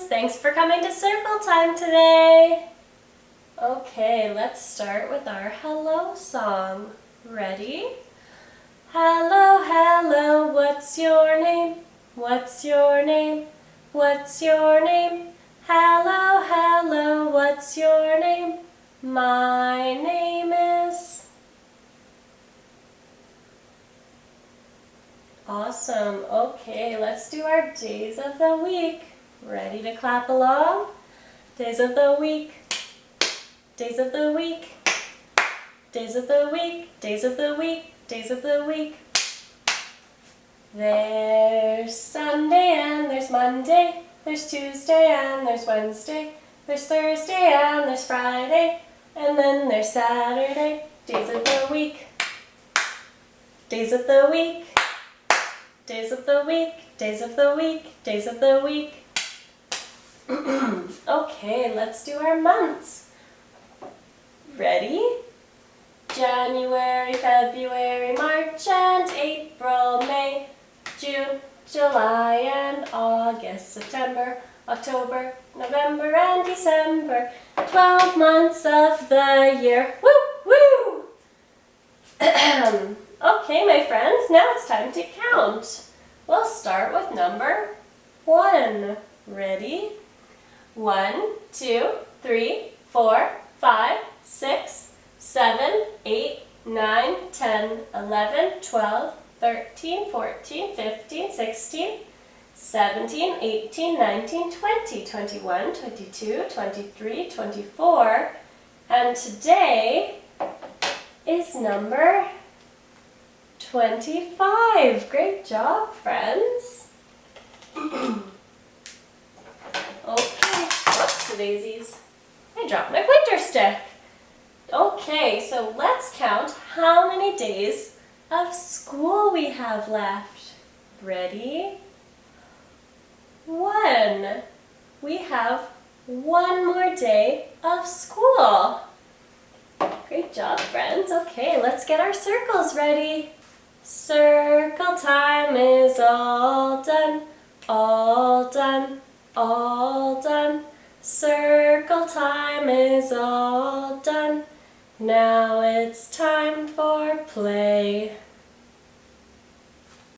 Thanks for coming to circle time today. Okay, let's start with our hello song. Ready? Hello, hello, what's your name? What's your name? What's your name? Hello, hello, what's your name? My name is... Awesome. Okay, let's do our days of the week. Ready to clap along? Days of the week. Days of the week. Days of the week. Days of the week. Days of the week. There's Sunday and there's Monday. There's Tuesday and there's Wednesday. There's Thursday and there's Friday. And then there's Saturday. Days of the week. Days of the week. Days of the week, days of the week, days of the week. Okay, let's do our months. Ready? January, February, March and April, May, June, July and August, September, October, November and December. 12 months of the year. Woo, woo! Okay, my friends, now it's time to count. We'll start with number 1. Ready? 1, 2, 3, 4, 5, 6, 7, 8, 9, 10, 11, 12, 13, 14, 15, 16, 17, 18, 19, 20, 21, 22, 23, 24, and today is number 25. Great job, friends. Okay, whoops, daisies. I dropped my pointer stick. Okay, so let's count how many days of school we have left. Ready? 1. We have one more day of school. Great job, friends. Okay, let's get our circles ready. Circle time is all done, all done, all done. Circle time is all done. Now it's time for play.